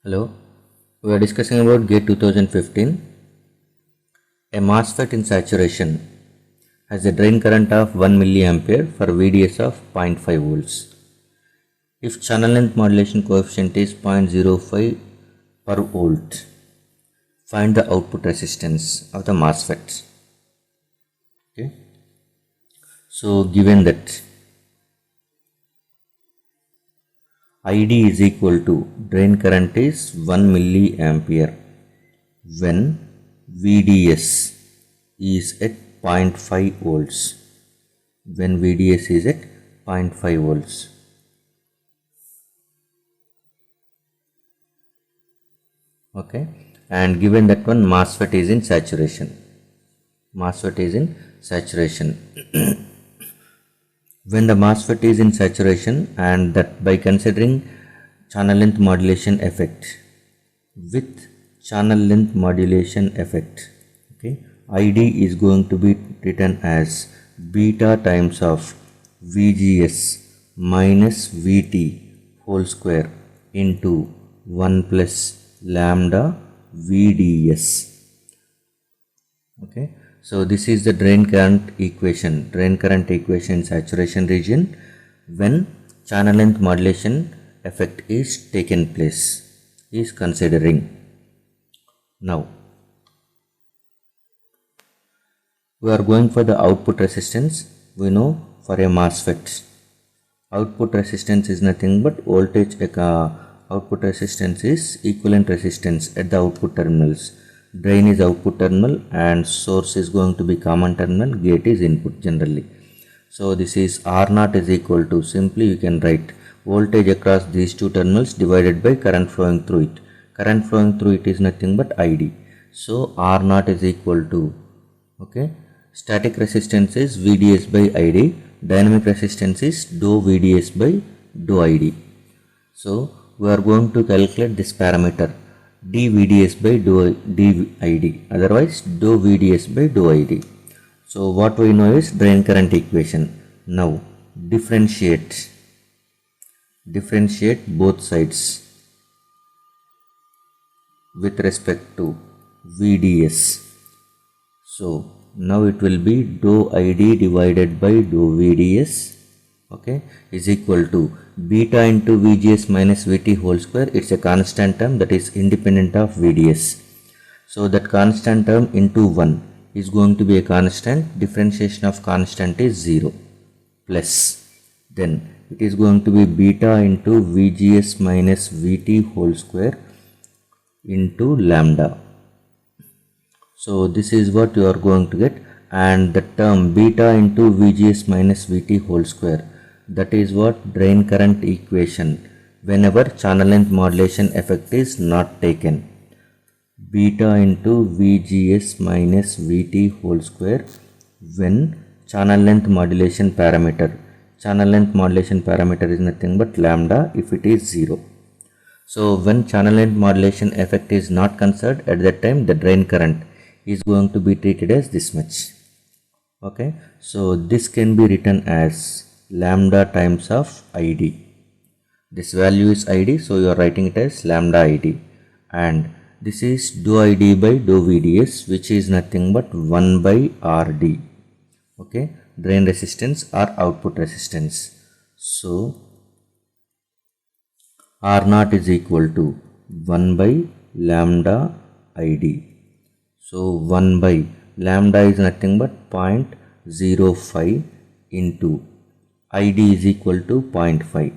Hello, we are discussing about GATE 2015. A MOSFET in saturation has a drain current of 1 milliampere for VDS of 0.5 volts. If channel length modulation coefficient is 0.05 per volt, find the output resistance of the MOSFET. Okay. So given that ID is equal to drain current is 1 milliampere when VDS is at 0.5 volts. When VDS is at 0.5 volts. Okay, and given that one MOSFET is in saturation. MOSFET is in saturation. When the MOSFET is in saturation, and that by considering channel length modulation effect, with channel length modulation effect, okay, ID is going to be written as beta times of VGS minus VT whole square into 1 plus lambda VDS. Okay. So this is the drain current equation in saturation region when channel length modulation effect is taken place, is considering. Now we are going for the output resistance. We know for a MOSFET, output resistance is nothing but voltage. Output resistance is equivalent resistance at the output terminals. Drain is output terminal and source is going to be common terminal, gate is input generally. So this is R naught is equal to, simply you can write voltage across these two terminals divided by current flowing through it. Current flowing through it is nothing but ID. So R naught is equal to, okay, static resistance is VDS by ID, dynamic resistance is dou VDS by dou ID. So we are going to calculate this parameter dVDS by dID, otherwise dou VDS by dou ID. So what we know is drain current equation. Now differentiate both sides with respect to VDS. So now it will be dou ID divided by dou VDS, okay, is equal to beta into VGS minus VT whole square. It's a constant term that is independent of VDS. So that constant term into 1 is going to be a constant. Differentiation of constant is 0 plus. Then it is going to be beta into VGS minus VT whole square into lambda. So this is what you are going to get, and the term beta into VGS minus VT whole square, that is what drain current equation whenever channel length modulation effect is not taken. Beta into VGS minus VT whole square when channel length modulation parameter. Channel length modulation parameter is nothing but lambda if it is 0. So when channel length modulation effect is not considered, at that time the drain current is going to be treated as this much. Okay, so this can be written as lambda times of ID. This value is ID, so you are writing it as lambda ID, and this is dou ID by dou VDS, which is nothing but 1 by RD. Okay, drain resistance or output resistance. So R naught is equal to 1 by lambda ID. So 1 by lambda is nothing but 0.05 into ID is equal to 0.5.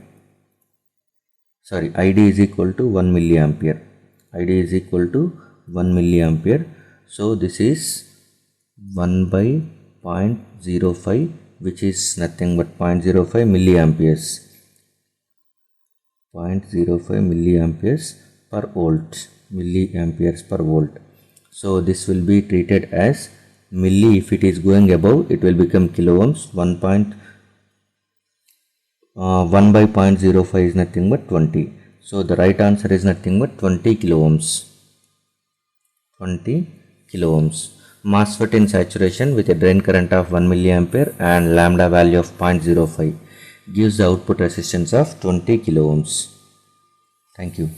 Sorry, ID is equal to 1 milliampere. ID is equal to 1 milliampere. So this is 1 by 0.05, which is nothing but 0.05 milliamperes. 0.05 milliamperes per volt. Milliamperes per volt. So this will be treated as milli. If it is going above, it will become kilo ohms. 1 by 0.05 is nothing but 20. So the right answer is nothing but 20 kilo ohms. 20 kilo ohms. MOSFET in saturation with a drain current of 1 milliampere and lambda value of 0.05 gives the output resistance of 20 kilo ohms. Thank you.